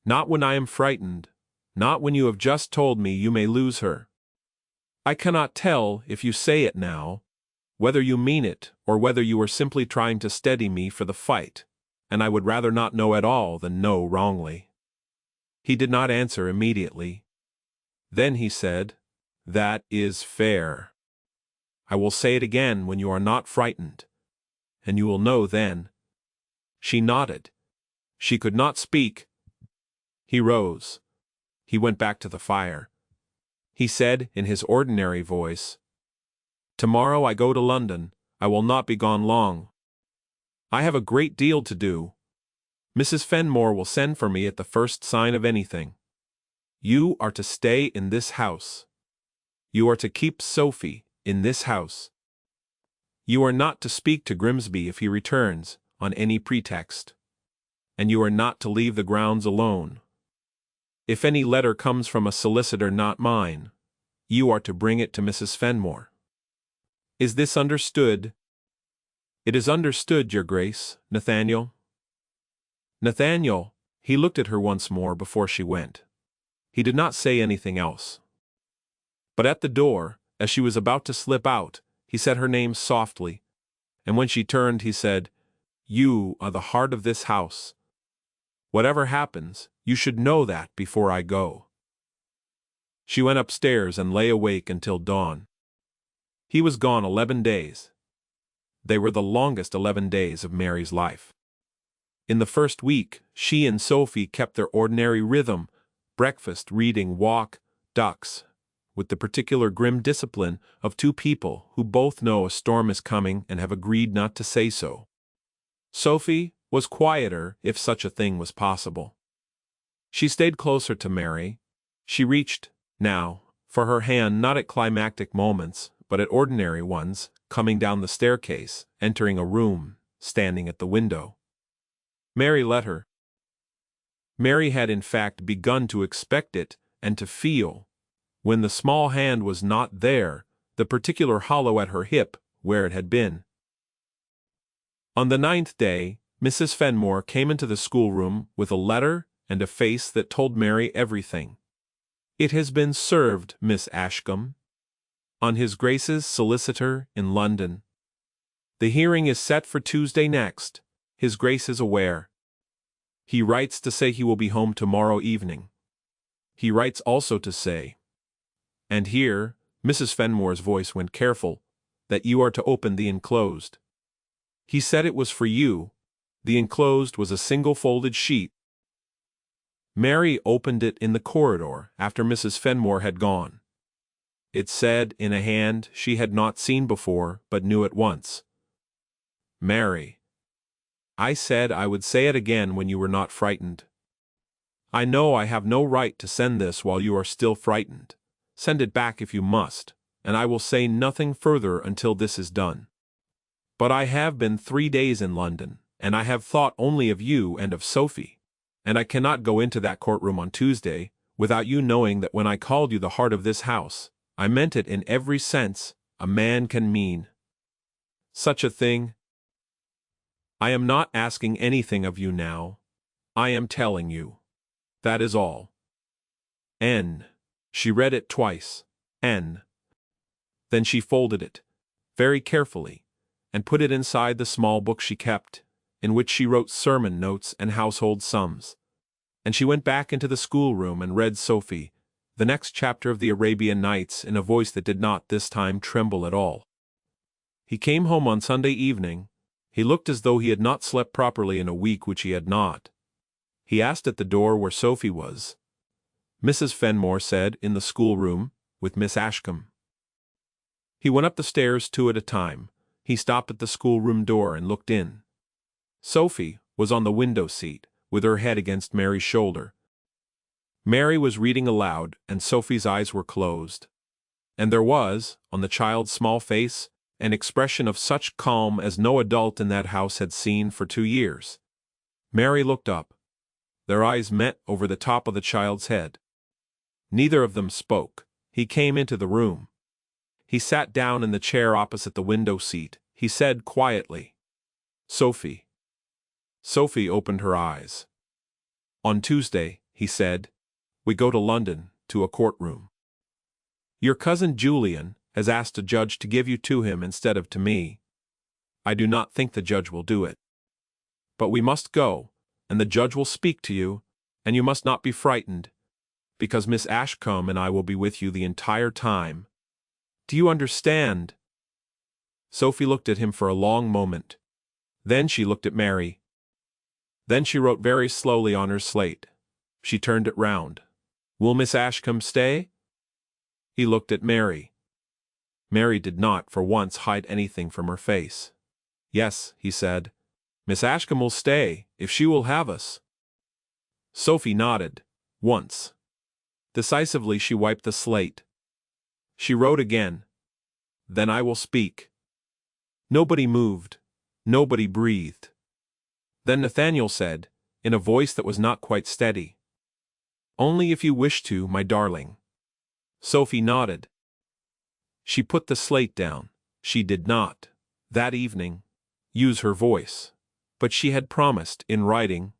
Not when I am frightened, not when you have just told me you may lose her. I cannot tell, if you say it now, whether you mean it or whether you are simply trying to steady me for the fight, and I would rather not know at all than know wrongly. He did not answer immediately. Then he said, That is fair. I will say it again when you are not frightened, and you will know then. She nodded. She could not speak. He rose. He went back to the fire. He said in his ordinary voice, Tomorrow I go to London. I will not be gone long. I have a great deal to do. Mrs. Fenmore will send for me at the first sign of anything. You are to stay in this house. You are to keep Sophie in this house. You are not to speak to Grimsby if he returns, on any pretext. And you are not to leave the grounds alone. If any letter comes from a solicitor not mine, you are to bring it to Mrs. Fenmore. Is this understood? It is understood, Your Grace, Nathaniel. Nathaniel, he looked at her once more before she went. He did not say anything else. But at the door, as she was about to slip out, he said her name softly, and when she turned he said, You are the heart of this house. Whatever happens, you should know that before I go. She went upstairs and lay awake until dawn. He was gone 11 days. They were the longest 11 days of Mary's life. In the first week, she and Sophie kept their ordinary rhythm, breakfast, reading, walk, ducks, with the particular grim discipline of two people who both know a storm is coming and have agreed not to say so. Sophie was quieter, if such a thing was possible. She stayed closer to Mary. She reached, now, for her hand not at climactic moments, but at ordinary ones, coming down the staircase, entering a room, standing at the window. Mary let her. Mary had in fact begun to expect it and to feel, when the small hand was not there, the particular hollow at her hip where it had been. On the 9th day, Mrs. Fenmore came into the schoolroom with a letter and a face that told Mary everything. It has been served, Miss Ashcombe, on His Grace's solicitor in London. The hearing is set for Tuesday next. His Grace is aware. He writes to say he will be home tomorrow evening. He writes also to say, and here, Mrs. Fenmore's voice went careful, that you are to open the enclosed. He said it was for you. The enclosed was a single folded sheet. Mary opened it in the corridor after Mrs. Fenmore had gone. It said in a hand she had not seen before but knew at once. Mary. I said I would say it again when you were not frightened. I know I have no right to send this while you are still frightened. Send it back if you must, and I will say nothing further until this is done. But I have been 3 days in London, and I have thought only of you and of Sophie, and I cannot go into that courtroom on Tuesday without you knowing that when I called you the heart of this house, I meant it in every sense a man can mean. Such a thing. I am not asking anything of you now. I am telling you. That is all. N. She read it twice. N. Then she folded it, very carefully, and put it inside the small book she kept, in which she wrote sermon notes and household sums. And she went back into the schoolroom and read Sophie the next chapter of the Arabian Nights in a voice that did not this time tremble at all. He came home on Sunday evening. He looked as though he had not slept properly in a week which he had not. He asked at the door where Sophie was. Mrs. Fenmore said in the schoolroom, with Miss Ashcombe. He went up the stairs 2 at a time. He stopped at the schoolroom door and looked in. Sophie was on the window seat, with her head against Mary's shoulder. Mary was reading aloud, and Sophie's eyes were closed. And there was, on the child's small face, an expression of such calm as no adult in that house had seen for 2 years. Mary looked up. Their eyes met over the top of the child's head. Neither of them spoke. He came into the room. He sat down in the chair opposite the window seat. He said quietly, Sophie. Sophie opened her eyes. On Tuesday, he said, we go to London, to a courtroom. Your cousin Julian has asked a judge to give you to him instead of to me. I do not think the judge will do it. But we must go, and the judge will speak to you, and you must not be frightened, because Miss Ashcombe and I will be with you the entire time. Do you understand? Sophie looked at him for a long moment. Then she looked at Mary. Then she wrote very slowly on her slate. She turned it round. Will Miss Ashcombe stay? He looked at Mary. Mary did not for once hide anything from her face. Yes, he said. Miss Ashcombe will stay, if she will have us. Sophie nodded, once. Decisively she wiped the slate. She wrote again. Then I will speak. Nobody moved. Nobody breathed. Then Nathaniel said, in a voice that was not quite steady, Only if you wish to, my darling. Sophie nodded. She put the slate down. She did not, that evening, use her voice. But she had promised, in writing,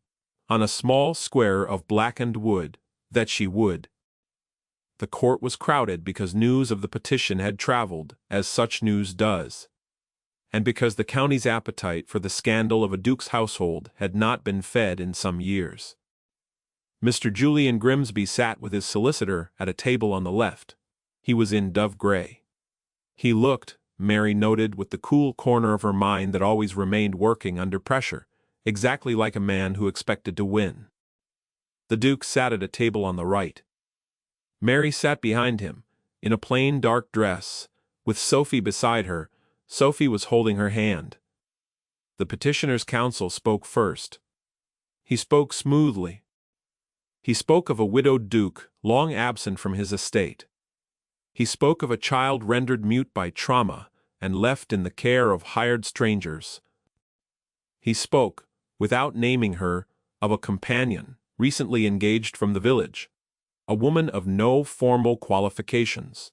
on a small square of blackened wood, that she would. The court was crowded because news of the petition had traveled, as such news does, and because the county's appetite for the scandal of a duke's household had not been fed in some years. Mr. Julian Grimsby sat with his solicitor at a table on the left. He was in dove gray. He looked, Mary noted with the cool corner of her mind that always remained working under pressure, exactly like a man who expected to win. The Duke sat at a table on the right. Mary sat behind him, in a plain dark dress, with Sophie beside her. Sophie was holding her hand. The petitioner's counsel spoke first. He spoke smoothly. He spoke of a widowed duke, long absent from his estate. He spoke of a child rendered mute by trauma and left in the care of hired strangers. He spoke, without naming her, of a companion, recently engaged from the village, a woman of no formal qualifications,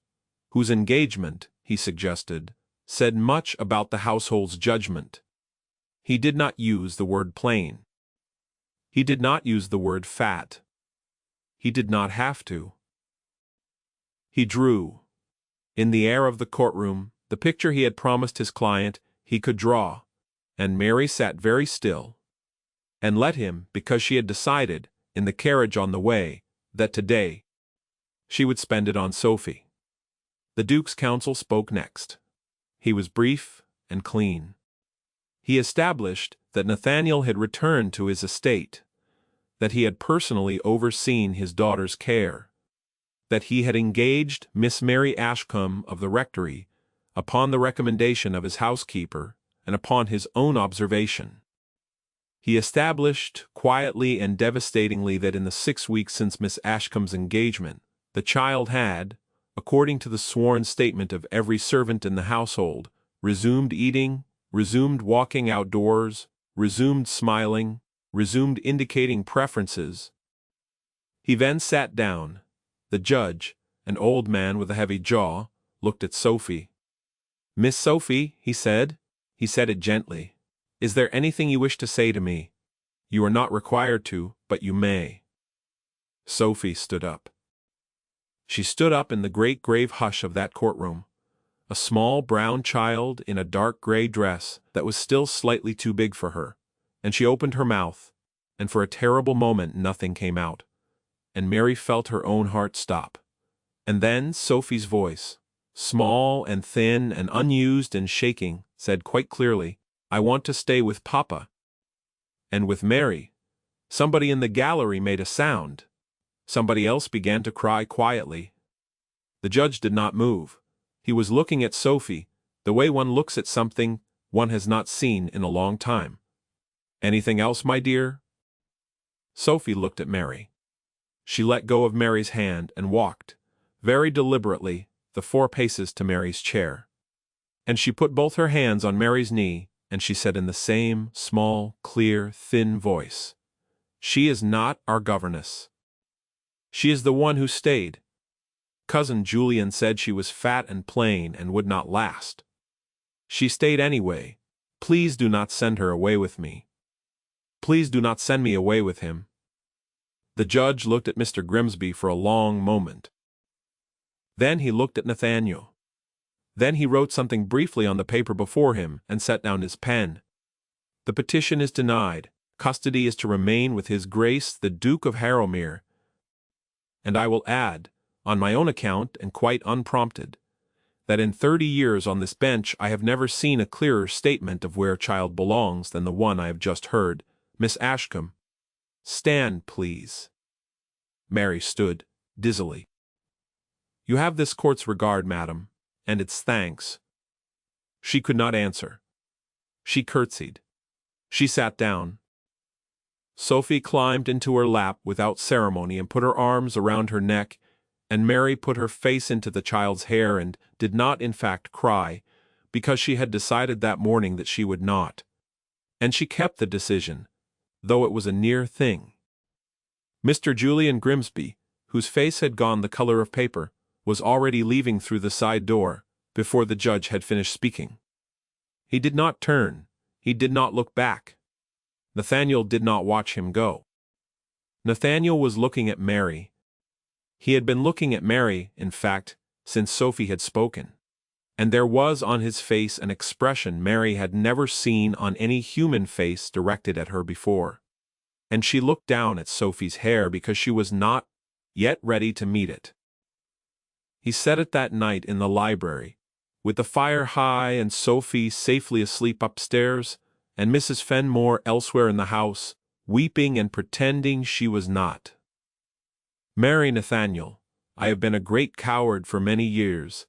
whose engagement, he suggested, said much about the household's judgment. He did not use the word plain. He did not use the word fat. He did not have to. He drew, in the air of the courtroom, the picture he had promised his client he could draw, and Mary sat very still, and let him, because she had decided, in the carriage on the way, that today she would spend it on Sophie. The Duke's counsel spoke next. He was brief and clean. He established that Nathaniel had returned to his estate, that he had personally overseen his daughter's care, that he had engaged Miss Mary Ashcombe of the rectory, upon the recommendation of his housekeeper and upon his own observation. He established quietly and devastatingly that in the 6 weeks since Miss Ashcombe's engagement, the child had, according to the sworn statement of every servant in the household, resumed eating, resumed walking outdoors, resumed smiling, resumed indicating preferences. He then sat down. The judge, an old man with a heavy jaw, looked at Sophie. "Miss Sophie," he said it gently, "is there anything you wish to say to me? You are not required to, but you may." Sophie stood up. She stood up in the great grave hush of that courtroom, a small brown child in a dark gray dress that was still slightly too big for her, and she opened her mouth, and for a terrible moment nothing came out, and Mary felt her own heart stop. And then Sophie's voice, small and thin and unused and shaking, said quite clearly, "I want to stay with Papa." And with Mary. Somebody in the gallery made a sound. Somebody else began to cry quietly. The judge did not move. He was looking at Sophie, the way one looks at something one has not seen in a long time. "Anything else, my dear?" Sophie looked at Mary. She let go of Mary's hand and walked, very deliberately, the 4 paces to Mary's chair. And she put both her hands on Mary's knee, and she said in the same small, clear, thin voice, "She is not our governess. She is the one who stayed. Cousin Julian said she was fat and plain and would not last. She stayed anyway. Please do not send her away with me. Please do not send me away with him." The judge looked at Mr. Grimsby for a long moment. Then he looked at Nathaniel. Then he wrote something briefly on the paper before him and set down his pen. "The petition is denied. Custody is to remain with His Grace the Duke of Harrowmere. And I will add, on my own account and quite unprompted, that in 30 years on this bench I have never seen a clearer statement of where a child belongs than the one I have just heard. Miss Ashcombe, stand, please." Mary stood, dizzily. "You have this court's regard, madam, and its thanks." She could not answer. She curtsied. She sat down. Sophie climbed into her lap without ceremony and put her arms around her neck, and Mary put her face into the child's hair and did not in fact cry, because she had decided that morning that she would not. And she kept the decision, though it was a near thing. Mr. Julian Grimsby, whose face had gone the color of paper, was already leaving through the side door, before the judge had finished speaking. He did not turn. He did not look back. Nathaniel did not watch him go. Nathaniel was looking at Mary. He had been looking at Mary, in fact, since Sophie had spoken. And there was on his face an expression Mary had never seen on any human face directed at her before. And she looked down at Sophie's hair because she was not yet ready to meet it. He said it that night in the library, with the fire high and Sophie safely asleep upstairs, and Mrs. Fenmore elsewhere in the house, weeping and pretending she was not. "Mary Nathaniel, I have been a great coward for many years.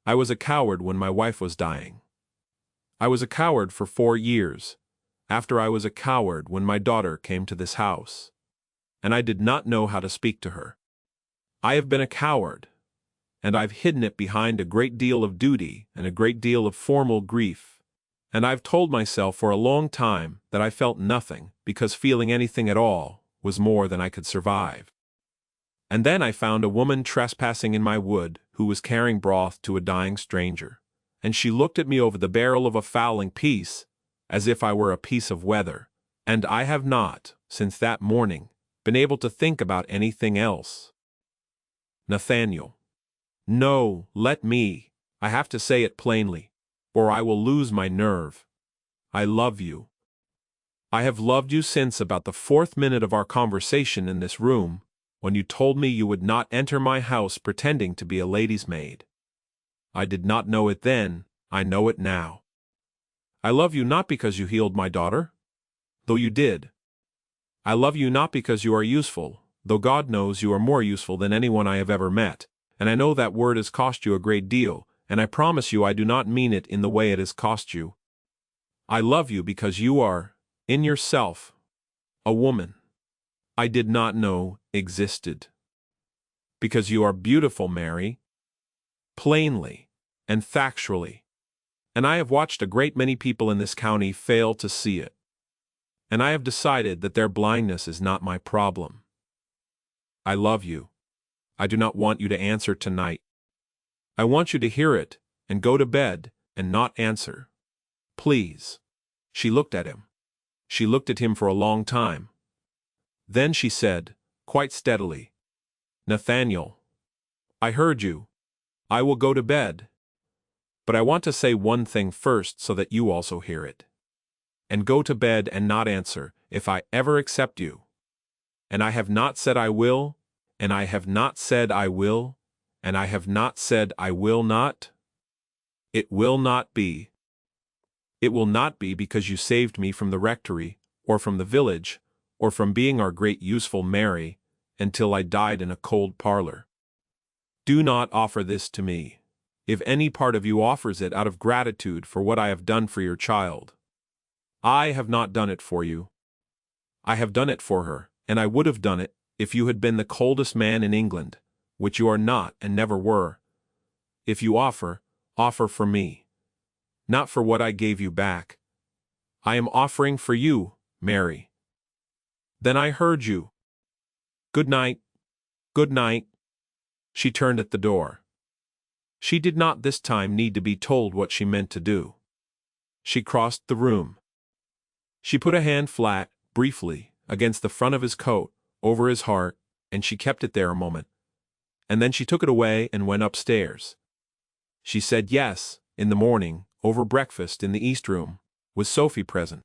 I was a coward when my wife was dying. I was a coward for 4 years, after I was a coward when my daughter came to this house, and I did not know how to speak to her. I have been a coward, and I've hidden it behind a great deal of duty and a great deal of formal grief. And I've told myself for a long time that I felt nothing, because feeling anything at all was more than I could survive. And then I found a woman trespassing in my wood who was carrying broth to a dying stranger, and she looked at me over the barrel of a fowling piece, as if I were a piece of weather, and I have not, since that morning, been able to think about anything else." Nathaniel. "No, let me. I have to say it plainly, or I will lose my nerve. I love you. I have loved you since about the 4th minute of our conversation in this room, when you told me you would not enter my house pretending to be a lady's maid. I did not know it then, I know it now. I love you not because you healed my daughter, though you did. I love you not because you are useful, though God knows you are more useful than anyone I have ever met, and I know that word has cost you a great deal, and I promise you I do not mean it in the way it has cost you. I love you because you are, in yourself, a woman I did not know existed. Because you are beautiful, Mary, plainly and factually, and I have watched a great many people in this county fail to see it. And I have decided that their blindness is not my problem. I love you. I do not want you to answer tonight. I want you to hear it, and go to bed, and not answer. Please. She looked at him. She looked at him for a long time. Then she said, quite steadily, Nathaniel, I heard you. I will go to bed. But I want to say one thing first so that you also hear it. And go to bed and not answer, if I ever accept you. And I have not said I will, and I have not said I will, and I have not said I will not. It will not be. It will not be because you saved me from the rectory, or from the village, or from being our great useful Mary, until I died in a cold parlor. Do not offer this to me, if any part of you offers it out of gratitude for what I have done for your child. I have not done it for you. I have done it for her, and I would have done it, if you had been the coldest man in England, which you are not and never were. If you offer, offer for me. Not for what I gave you back. I am offering for you, Mary. Then I heard you. Good night. Good night. She turned at the door. She did not this time need to be told what she meant to do. She crossed the room. She put a hand flat, briefly, against the front of his coat, over his heart, and she kept it there a moment. And then she took it away and went upstairs. She said yes, in the morning, over breakfast in the East Room, with Sophie present.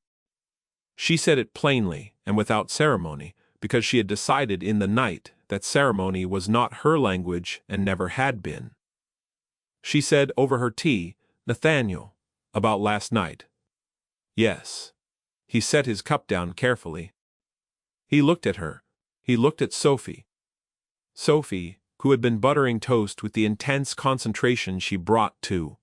She said it plainly and without ceremony, because she had decided in the night that ceremony was not her language and never had been. She said over her tea, Nathaniel, about last night. Yes. He set his cup down carefully. He looked at her. He looked at Sophie. Sophie, who had been buttering toast with the intense concentration she brought to